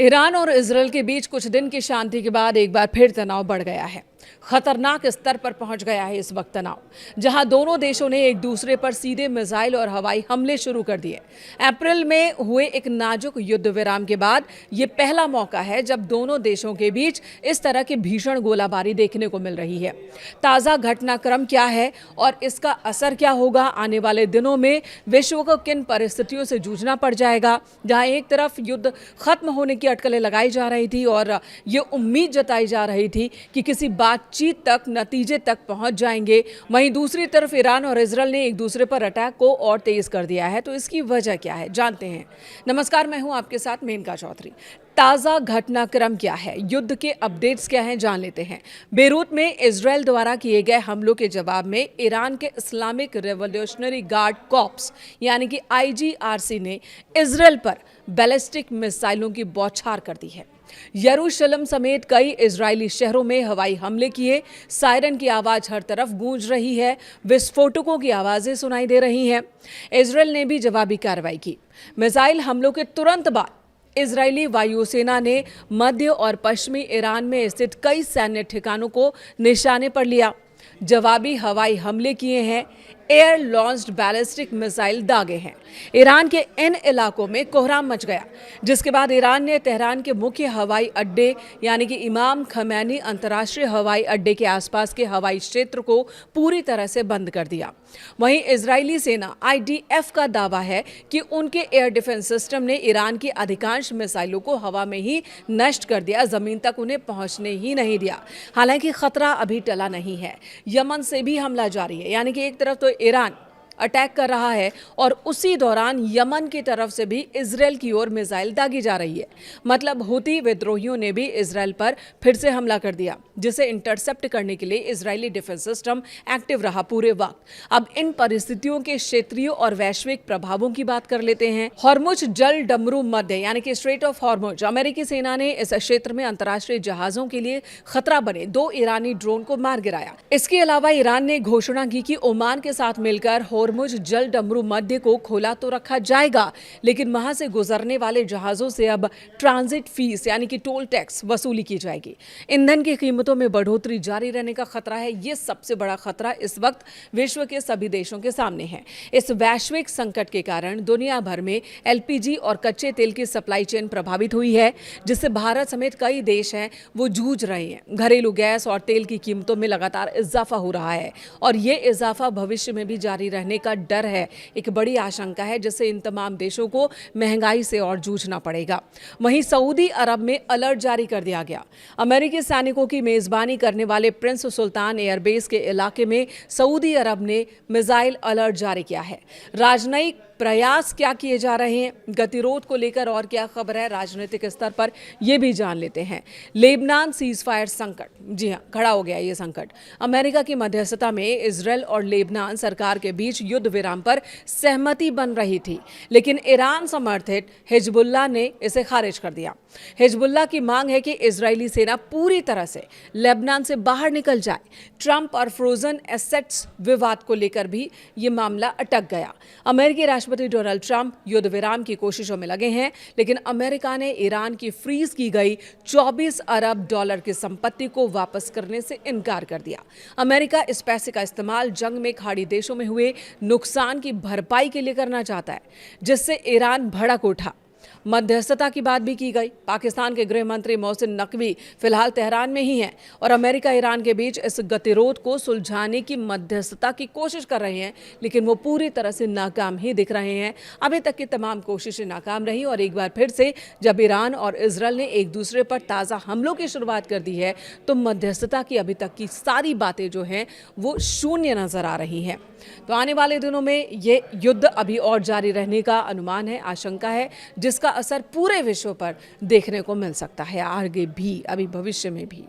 Iran और Israel के बीच कुछ दिन की शांति के बाद एक बार फिर तनाव बढ़ गया है। खतरनाक स्तर पर पहुंच गया है इस वक्त तनाव, जहां दोनों देशों ने एक दूसरे पर सीधे मिसाइल और हवाई हमले शुरू कर दिए। अप्रैल में हुए एक नाजुक युद्ध विराम के बाद ये पहला मौका है जब दोनों देशों के बीच इस तरह की भीषण गोलाबारी देखने को मिल रही है। ताज़ा घटनाक्रम क्या है और इसका असर क्या होगा? आने वाले दिनों में विश्व को किन परिस्थितियों से जूझना पड़ जाएगा? जहां एक तरफ युद्ध खत्म होने की अटकलें लगाई जा रही थी और ये उम्मीद जताई जा रही थी कि किसी बातचीत तक, नतीजे तक पहुंच जाएंगे, वहीं दूसरी तरफ ईरान और इजरायल ने एक दूसरे पर अटैक को और तेज कर दिया है। तो इसकी वजह क्या है, जानते हैं। नमस्कार, मैं हूं आपके साथ मेनका चौधरी। ताज़ा घटनाक्रम क्या है, युद्ध के अपडेट्स क्या हैं, जान लेते हैं। बेरूत में इजरायल द्वारा किए गए हमलों के जवाब में ईरान के इस्लामिक रेवोल्यूशनरी गार्ड कॉर्प्स यानी कि IGRC ने इजरायल पर बैलिस्टिक मिसाइलों की बौछार कर दी है। यरूशलेम समेत कई इजरायली शहरों में हवाई हमले किए। सायरन की आवाज हर तरफ गूंज रही है, विस्फोटकों की आवाजें सुनाई दे रही हैं। इजरायल ने भी जवाबी कार्रवाई की। मिसाइल हमलों के तुरंत बाद इजरायली वायुसेना ने मध्य और पश्चिमी ईरान में स्थित कई सैन्य ठिकानों को निशाने पर लिया। जवाबी हवाई हमले किए हैं, एयर लॉन्च्ड बैलिस्टिक मिसाइल दागे हैं। ईरान के इन इलाकों में कोहराम मच गया, जिसके बाद ईरान ने तेहरान के मुख्य हवाई अड्डे यानी कि इमाम खमैनी अंतर्राष्ट्रीय हवाई अड्डे के आसपास के हवाई क्षेत्र को पूरी तरह से बंद कर दिया। वहीं इजरायली सेना IDF का दावा है कि उनके एयर डिफेंस सिस्टम ने ईरान की अधिकांश मिसाइलों को हवा में ही नष्ट कर दिया, जमीन तक उन्हें पहुंचने ही नहीं दिया। हालांकि खतरा अभी टला नहीं है। यमन से भी हमला जारी है, यानी कि एक तरफ तो ईरान अटैक कर रहा है और उसी दौरान यमन की तरफ से भी इजरायल की ओर मिसाइल दागी जा रही है। मतलब हुती विद्रोहियों ने भी इजरायल पर फिर से हमला कर दिया, जिसे इंटरसेप्ट करने के लिए इजरायली डिफेंस सिस्टम एक्टिव रहा पूरे वक्त। अब इन परिस्थितियों के क्षेत्रीय और वैश्विक प्रभावों की बात कर लेते हैं। हॉर्मुज जल डमरू मध्य यानी कि स्ट्रेट ऑफ हॉर्मुज, अमेरिकी सेना ने इस क्षेत्र में अंतर्राष्ट्रीय जहाजों के लिए खतरा बने 2 ईरानी ड्रोन को मार गिराया। इसके अलावा ईरान ने घोषणा की कि ओमान के साथ मिलकर हॉर्मुज जल डमरू मध्य को खोला तो रखा जाएगा, लेकिन वहां से गुजरने वाले जहाजों से अब ट्रांजिट फीस यानी कि टोल टैक्स वसूली की जाएगी। ईंधन की कीमतों में बढ़ोतरी जारी रहने का खतरा है। यह सबसे बड़ा खतरा इस वक्त विश्व के सभी देशों के सामने है। इस वैश्विक संकट के कारण दुनिया भर में LPG और कच्चे तेल की सप्लाई चेन प्रभावित हुई है, जिससे भारत समेत कई देश हैं वो जूझ रहे हैं। घरेलू गैस और तेल की कीमतों में लगातार इजाफा हो रहा है और ये इजाफा भविष्य में भी जारी रहने का डर है। एक बड़ी आशंका है, जिससे इन तमाम देशों को महंगाई से और जूझना पड़ेगा। वहीं सऊदी अरब में अलर्ट जारी कर दिया गया। अमेरिकी सैनिकों की मेजबानी करने वाले प्रिंस सुल्तान एयरबेस के इलाके में सऊदी अरब ने मिसाइल अलर्ट जारी किया है। राजनयिक प्रयास क्या किए जा रहे हैं, गतिरोध को लेकर और क्या खबर है राजनीतिक स्तर पर, यह भी जान लेते हैं। लेबनान सीज फायर संकट, जी हां, खड़ा हो गया ये संकट। अमेरिका की मध्यस्थता में इजरायल और लेबनान सरकार के बीच युद्ध विराम पर सहमति बन रही थी, लेकिन ईरान समर्थित हिजबुल्लाह ने इसे खारिज कर दिया। हिजबुल्लाह की मांग है कि इजरायली सेना पूरी तरह से लेबनान से बाहर निकल जाए। ट्रंप और फ्रोजन एसेट्स विवाद को लेकर भी ये मामला अटक गया। अमेरिकी राष्ट्रपति डोनाल्ड ट्रंप युद्ध विराम की कोशिशों में लगे हैं, लेकिन अमेरिका ने ईरान की फ्रीज की गई 24 अरब डॉलर की संपत्ति को वापस करने से इनकार कर दिया। अमेरिका इस पैसे का इस्तेमाल जंग में खाड़ी देशों में हुए नुकसान की भरपाई के लिए करना चाहता है, जिससे ईरान भड़क उठा। मध्यस्थता की बात भी की गई। पाकिस्तान के गृह मंत्री मोहसिन नकवी फिलहाल तेहरान में ही हैं और अमेरिका ईरान के बीच इस गतिरोध को सुलझाने की मध्यस्थता की कोशिश कर रहे हैं, लेकिन वो पूरी तरह से नाकाम ही दिख रहे हैं। अभी तक की तमाम कोशिशें नाकाम रही और एक बार फिर से जब ईरान और इजरायल ने एक दूसरे पर ताज़ा हमलों की शुरुआत कर दी है, तो मध्यस्थता की अभी तक की सारी बातें जो हैं वो शून्य नजर आ रही हैं। तो आने वाले दिनों में ये युद्ध अभी और जारी रहने का अनुमान है, आशंका है, जिसका असर पूरे विश्व पर देखने को मिल सकता है, आगे भी, अभी भविष्य में भी।